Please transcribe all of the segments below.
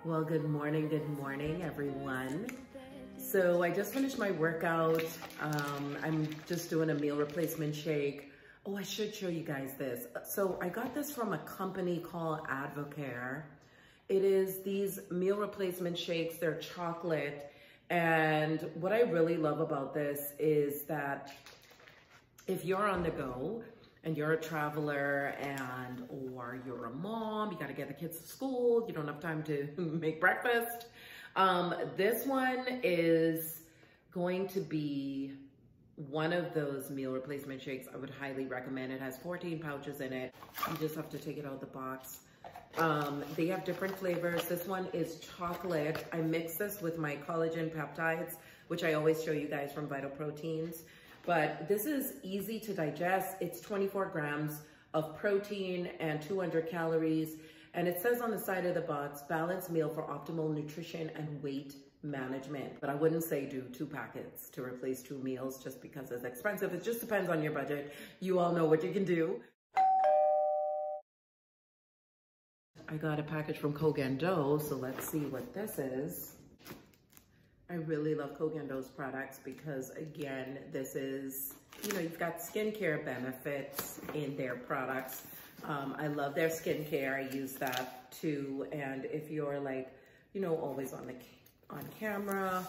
Well, good morning, everyone. So I just finished my workout. I'm just doing a meal replacement shake. Oh, I should show you guys this. So I got this from a company called Advocare. It is these meal replacement shakes, they're chocolate. And what I really love about this is that if you're on the go and you're a traveler or you're a mom, you gotta get the kids to school, you don't have time to make breakfast, this one is going to be one of those meal replacement shakes I would highly recommend. It has 14 pouches in it. You just have to take it out of the box. They have different flavors. This one is chocolate. I mix this with my collagen peptides, which I always show you guys from Vital Proteins. But this is easy to digest. It's 24 grams of protein and 200 calories. And it says on the side of the box, balanced meal for optimal nutrition and weight management. But I wouldn't say do 2 packets to replace 2 meals just because it's expensive. It just depends on your budget. You all know what you can do. I got a package from Koh Gen Doh, so let's see what this is. I really love Koh Gen Doh's products because, again, this is, you know, you've got skincare benefits in their products. I love their skincare. I use that too. And if you're like, you know, always on camera,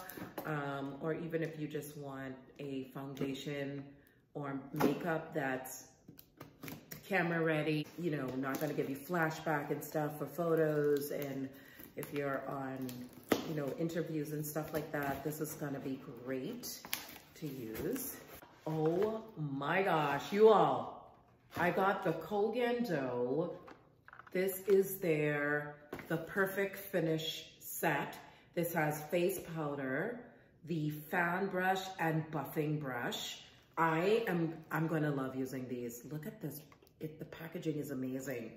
or even if you just want a foundation or makeup that's camera ready, you know, not gonna give you flashback and stuff for photos, and if you're on, you know, interviews and stuff like that, this is gonna be great to use. Oh my gosh, you all, I got the Koh Gen Doh. This is the Perfect Finish set. This has face powder, the fan brush, and buffing brush. I'm gonna love using these. Look at this. The packaging is amazing.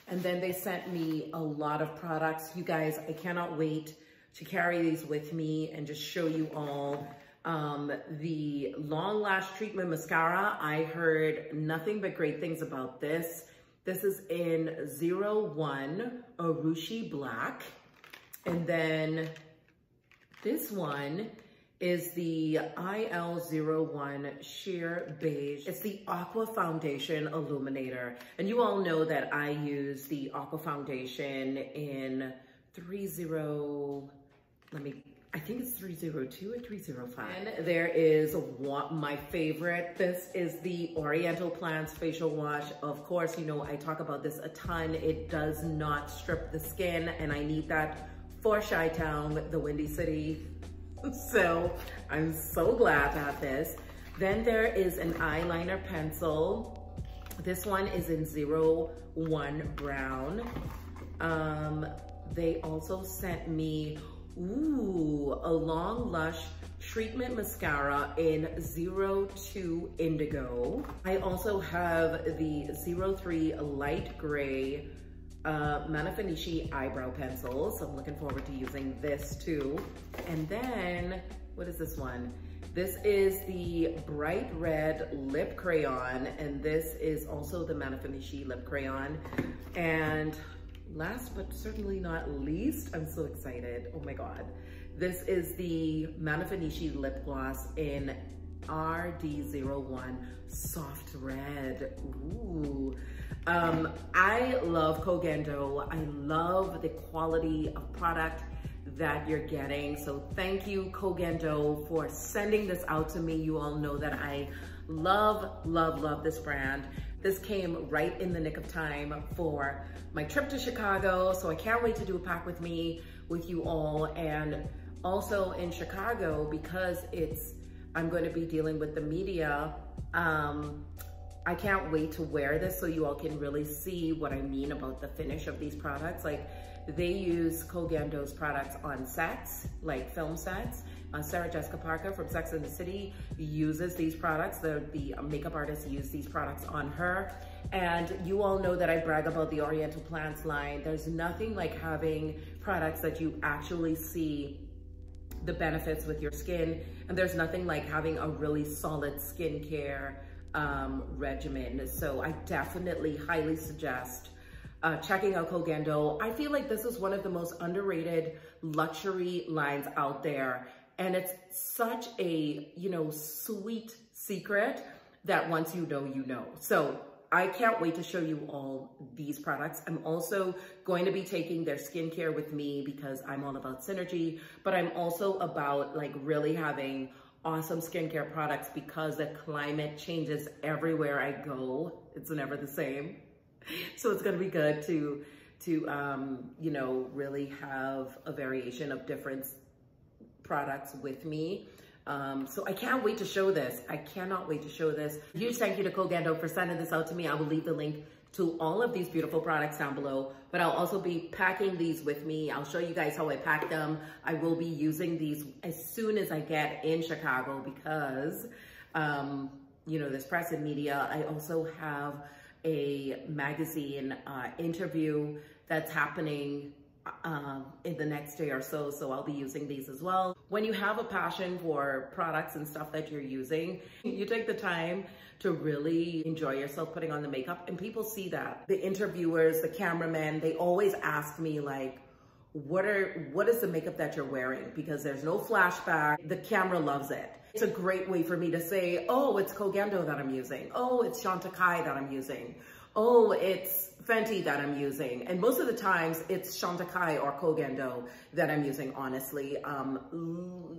And then they sent me a lot of products. You guys, I cannot wait to carry these with me and just show you all. The Long Lash Treatment Mascara, I heard nothing but great things about this. This is in 01 Urushi Black. And then this one is the IL01 Sheer Beige. It's the Aqua Foundation Illuminator. And you all know that I use the Aqua Foundation in I think it's 302 or 305. And there is my favorite. This is the Oriental Plants Facial Wash. Of course, you know, I talk about this a ton. It does not strip the skin, and I need that for Chi-Town, the Windy City. So I'm so glad to have this. Then there is an eyeliner pencil. This one is in 01 Brown. They also sent me, a Long Lush Treatment Mascara in 02 Indigo. I also have the 03 Light Gray MAIFANSHI eyebrow pencils. I'm looking forward to using this too. And then, what is this one? This is the Bright Red Lip Crayon, and this is also the MAIFANSHI Lip Crayon. And last but certainly not least, I'm so excited, oh my God. This is the MAIFANSHI Lip Gloss in RD01 Soft Red. Ooh. I love Koh Gen Doh. I love the quality of product that you're getting. So thank you, Koh Gen Doh, for sending this out to me. You all know that I love, love, love this brand. This came right in the nick of time for my trip to Chicago. So I can't wait to do a pack with you all. And also in Chicago, because I'm going to be dealing with the media, I can't wait to wear this so you all can really see what I mean about the finish of these products. Like, they use Koh Gen Doh's products on sets, like film sets. Sarah Jessica Parker from Sex and the City uses these products. The makeup artists use these products on her. And you all know that I brag about the Oriental Plants line. There's nothing like having products that you actually see the benefits with your skin. And there's nothing like having a really solid skincare regimen. So I definitely highly suggest checking out Koh Gen Doh. I feel like this is one of the most underrated luxury lines out there. And it's such a, you know, sweet secret that once you know, you know. So I can't wait to show you all these products. I'm also going to be taking their skincare with me because I'm all about synergy, but I'm also about like really having awesome skincare products because the climate changes everywhere I go. It's never the same. So it's gonna be good to you know, really have a variation of different products with me. So I can't wait to show this. I cannot wait to show this. Huge thank you to Koh Gen Doh for sending this out to me. I will leave the link to all of these beautiful products down below, but I'll also be packing these with me. I'll show you guys how I pack them. I will be using these as soon as I get in Chicago because, you know, there's press and media. I also have a magazine interview that's happening in the next day or so, so I'll be using these as well. When you have a passion for products and stuff that you're using, you take the time to really enjoy yourself putting on the makeup, and people see that. The interviewers, the cameramen, they always ask me like, what is the makeup that you're wearing? Because there's no flashback. The camera loves it. It's a great way for me to say, oh, it's Koh Gen Doh that I'm using. Oh, it's Chantecaille that I'm using. Oh, it's Fenty that I'm using. And most of the times it's Chantecaille or Koh Gen Doh that I'm using, honestly.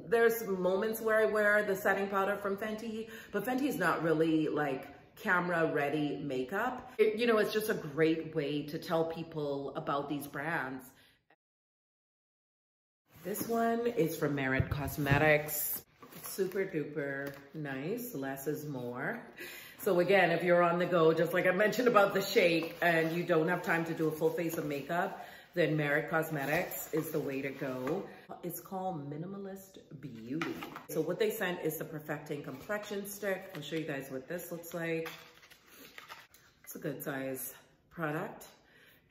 There's moments where I wear the setting powder from Fenty, but Fenty is not really like camera ready makeup. You know, it's just a great way to tell people about these brands. This one is from Merit Cosmetics. It's super duper nice, less is more. So again, if you're on the go, just like I mentioned about the shake and you don't have time to do a full face of makeup, then Merit Cosmetics is the way to go. It's called Minimalist Beauty. So what they sent is the Perfecting Complexion Stick. I'll show you guys what this looks like. It's a good size product.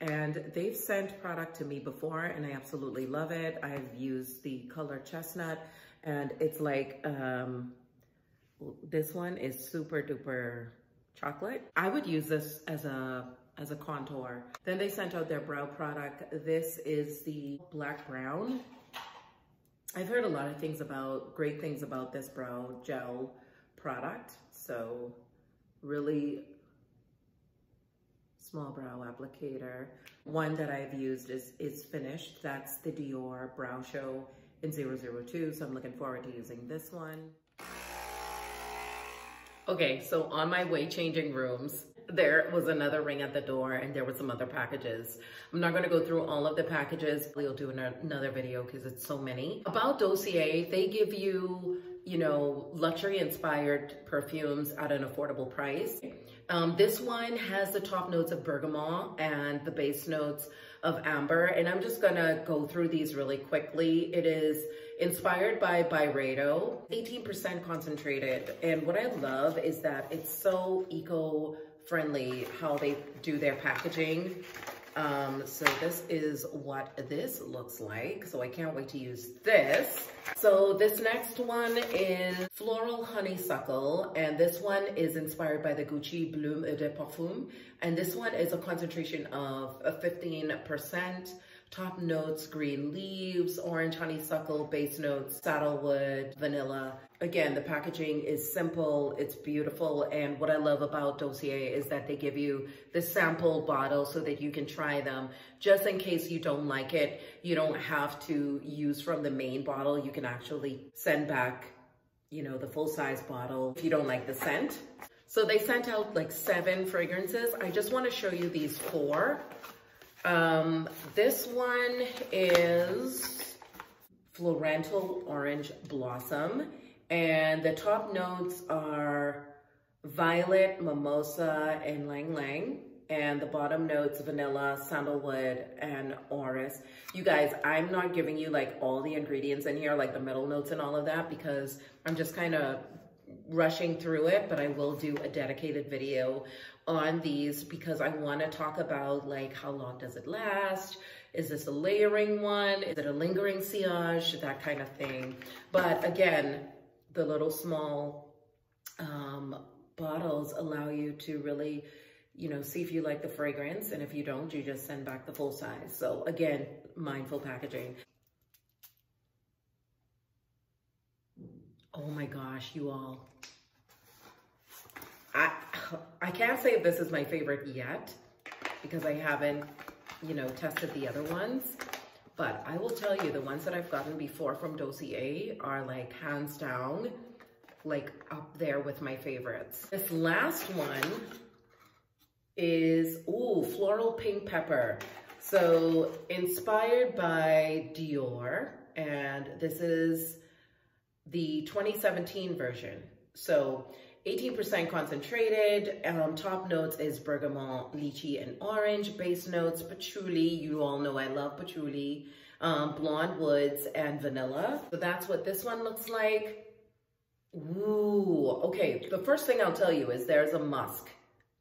And they've sent product to me before and I absolutely love it. I've used the color Chestnut and it's like, this one is super duper chocolate. I would use this as a contour. Then they sent out their brow product. This is the black brown. I've heard a lot of great things about this brow gel product. So really small brow applicator. One that I've used is finished. That's the Dior Brow Show in 002. So I'm looking forward to using this one. Okay, so on my way changing rooms, there was another ring at the door and there were some other packages. I'm not gonna go through all of the packages. We'll do another video because it's so many. About Dossier, they give you, you know, luxury inspired perfumes at an affordable price. This one has the top notes of bergamot and the base notes of amber. And I'm just gonna go through these really quickly. It is inspired by Byredo, 18% concentrated. And what I love is that it's so eco-friendly how they do their packaging. So this is what this looks like. So I can't wait to use this. So this next one is Floral Honeysuckle. And this one is inspired by the Gucci Bloom de Parfum. And this one is a concentration of 15%. Top notes, green leaves, orange honeysuckle, base notes, saddlewood, vanilla. Again, the packaging is simple, it's beautiful, and what I love about Dossier is that they give you the sample bottle so that you can try them. Just in case you don't like it, you don't have to use from the main bottle. You can actually send back, you know, the full-size bottle if you don't like the scent. So they sent out like 7 fragrances. I just want to show you these 4. This one is Florental Orange Blossom, and the top notes are violet, mimosa, and lang lang, and the bottom notes vanilla, sandalwood, and orris. You guys, I'm not giving you like all the ingredients in here, like the middle notes and all of that, because I'm just kind of rushing through it, but I will do a dedicated video on these because I want to talk about like how long does it last? Is this a layering one? Is it a lingering sillage? That kind of thing. But again, the little small bottles allow you to really, you know, see if you like the fragrance. And if you don't, you just send back the full size. So again, mindful packaging. Oh my gosh, you all. I can't say if this is my favorite yet because I haven't, you know, tested the other ones. But I will tell you, the ones that I've gotten before from Dossier are like hands down, like up there with my favorites. This last one is, ooh, Floral Pink Pepper. So inspired by Dior, and this is the 2017 version. So 18% concentrated, top notes is bergamot, lychee, and orange. Base notes, patchouli, you all know I love patchouli, blonde woods, and vanilla. So that's what this one looks like. Ooh, okay, the first thing I'll tell you is there's a musk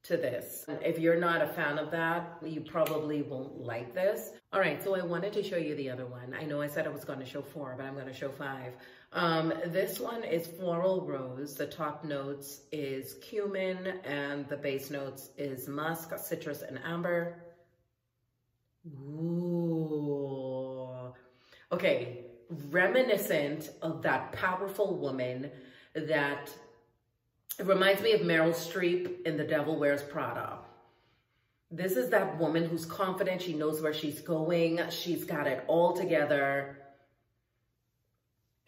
to this. If you're not a fan of that, you probably won't like this. All right, so I wanted to show you the other one. I know I said I was going to show 4, but I'm going to show 5. This one is Floral Rose. The top notes is cumin, and the base notes is musk, citrus, and amber. Ooh. Okay, reminiscent of that powerful woman that reminds me of Meryl Streep in The Devil Wears Prada. This is that woman who's confident, she knows where she's going, she's got it all together,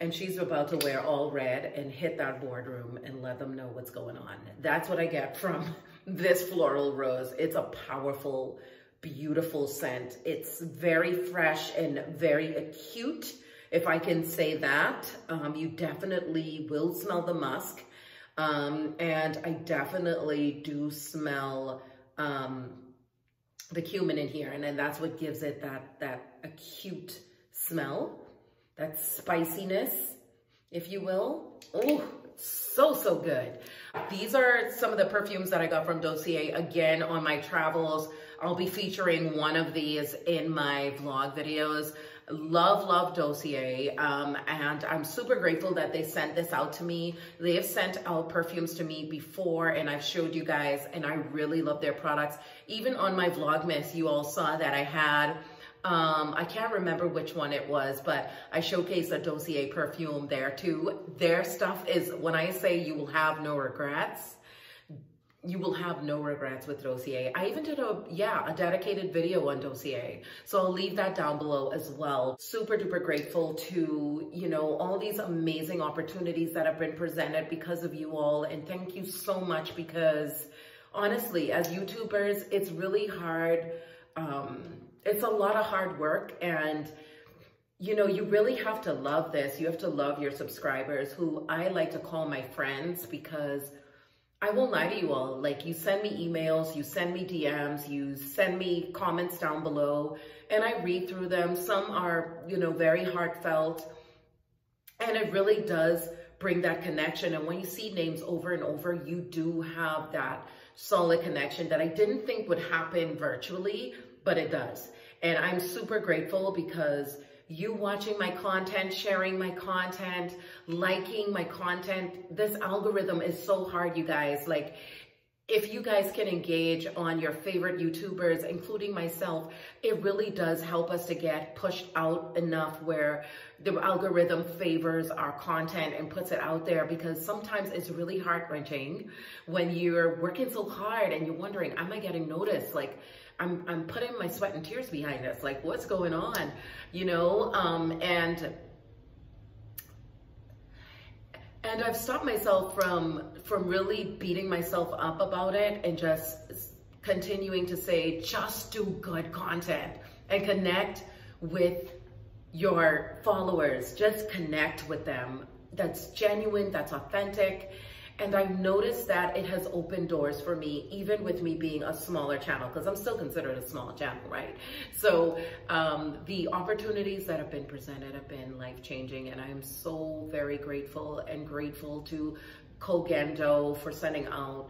and she's about to wear all red and hit that boardroom and let them know what's going on. That's what I get from this Floral Rose. It's a powerful, beautiful scent. It's very fresh and very acute, if I can say that. You definitely will smell the musk. And I definitely do smell the cumin in here, and then that's what gives it that acute smell, that spiciness, if you will. Oh, so good. These are some of the perfumes that I got from Dossier. Again, on my travels, I'll be featuring one of these in my vlog videos. Love Dossier, and I'm super grateful that they sent this out to me. They have sent out perfumes to me before, and I've showed you guys, and I really love their products. Even on my Vlogmas, you all saw that I had, I can't remember which one it was, but I showcased a Dossier perfume there too. Their stuff is, when I say you will have no regrets, you will have no regrets with Dossier. I even did a dedicated video on Dossier. So I'll leave that down below as well. Super duper grateful to, you know, all these amazing opportunities that have been presented because of you all. And thank you so much, because honestly, as YouTubers, it's really hard. It's a lot of hard work, and you know, you really have to love this. You have to love your subscribers, who I like to call my friends, because I won't lie to you all, like, you send me emails, you send me DMs, you send me comments down below, and I read through them. Some are, you know, very heartfelt, and it really does bring that connection. And when you see names over and over, you do have that solid connection that I didn't think would happen virtually, but it does. And I'm super grateful, because you watching my content, sharing my content, liking my content, this algorithm is so hard, you guys. Like, if you guys can engage on your favorite YouTubers, including myself, it really does help us to get pushed out enough where the algorithm favors our content and puts it out there, because sometimes it's really heart-wrenching when you're working so hard and you're wondering, am I getting noticed? Like, I'm putting my sweat and tears behind this. Like, what's going on? You know, and I've stopped myself from really beating myself up about it, and just continuing to say, just do good content and connect with your followers. Just connect with them. That's genuine, that's authentic. And I've noticed that it has opened doors for me, even with me being a smaller channel, because I'm still considered a small channel, right? So the opportunities that have been presented have been life-changing, and I'm so very grateful to Koh Gen Doh for sending out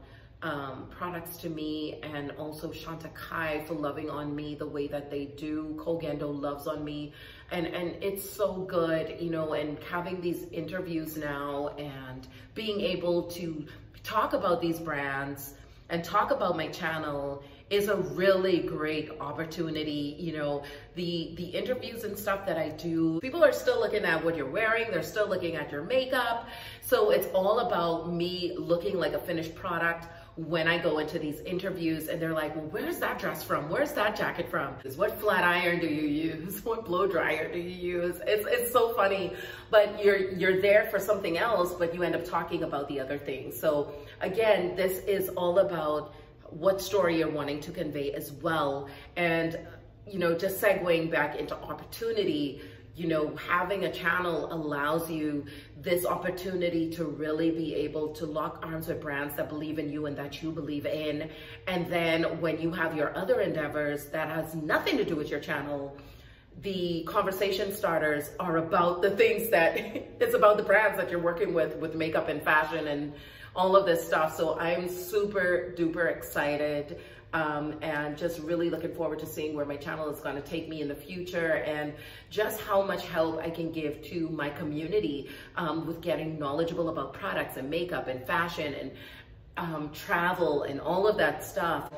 products to me, and also Chantecaille for loving on me the way that they do. Koh Gen Doh loves on me, and it's so good, you know, and having these interviews now and being able to talk about these brands and talk about my channel is a really great opportunity. You know, the interviews and stuff that I do, people are still looking at what you're wearing, they're still looking at your makeup. So it's all about me looking like a finished product when I go into these interviews, and they're like, well, where's that dress from? Where's that jacket from? What flat iron do you use? What blow dryer do you use? It's so funny, but you're there for something else, but you end up talking about the other things. So again, this is all about what story you're wanting to convey as well. And, you know, just segueing back into opportunity, you know, having a channel allows you this opportunity to really be able to lock arms with brands that believe in you and that you believe in. And then when you have your other endeavors that has nothing to do with your channel, the conversation starters are about the things that it's about the brands that you're working with makeup and fashion and all of this stuff. So I'm super duper excited. And just really looking forward to seeing where my channel is going to take me in the future, and just how much help I can give to my community with getting knowledgeable about products and makeup and fashion and travel and all of that stuff.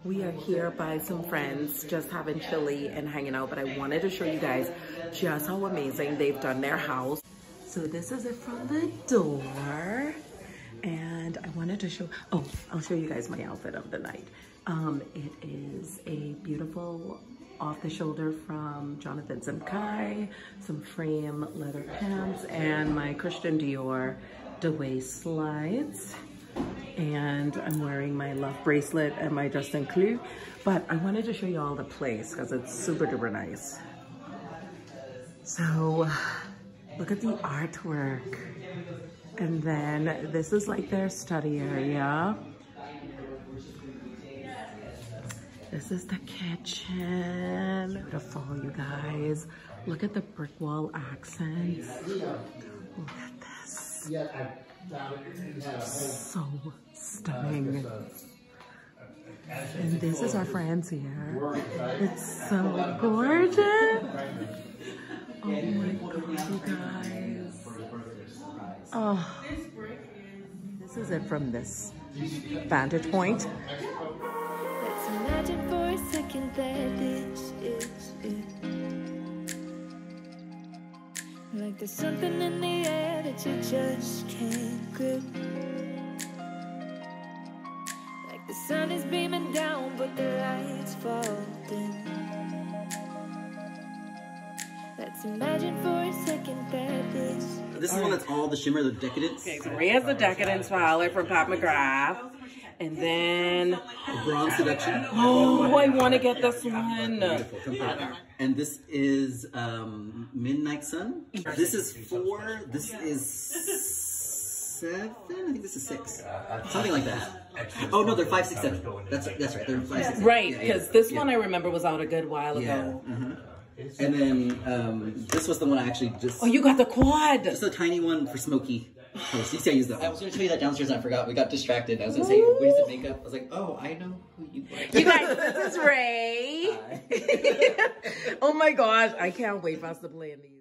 We are here by some friends, just having chili and hanging out, but I wanted to show you guys just how amazing they've done their house. So this is it from the door. And I wanted to show, oh, I'll show you guys my outfit of the night. It is a beautiful off the shoulder from Chantecaille, some frame leather pants, and my Christian Dior de-waist slides. And I'm wearing my Love bracelet and my Justin Clou. But I wanted to show you all the place because it's super duper nice. So look at the artwork. And then this is like their study area. This is the kitchen. Beautiful, you guys. Look at the brick wall accents. Look at this. So stunning. And this is our friends here. It's so gorgeous. Oh my God, you guys. Oh, this is it from this vantage point. Let's imagine for a second that this is it. Like there's something in the air that you just can't grip. Like the sun is beaming down, but the lights fall dim. Let's imagine for a second that this is the one that's all the shimmer, the Decadence. Okay, so Ray has the Decadence palette from McGrath. And then Bronze Seduction. Oh, I want to get this one. And this is Midnight Sun. This is 4. This is 7. I think this is 6. Something like that. Oh no, they're 5, 6, 7. That's right. They're 5, 6, 7. Right, because this one I remember was out a good while ago. And then this was the one I actually just. Oh, you got the quad. Just a tiny one for smoky. Oh, you see, I used that. I was going to tell you that downstairs and I forgot. We got distracted. I was going to say, where's the makeup? I was like, oh, I know who you are. You guys, this is Ray. Oh my gosh, I can't wait for us to play in these.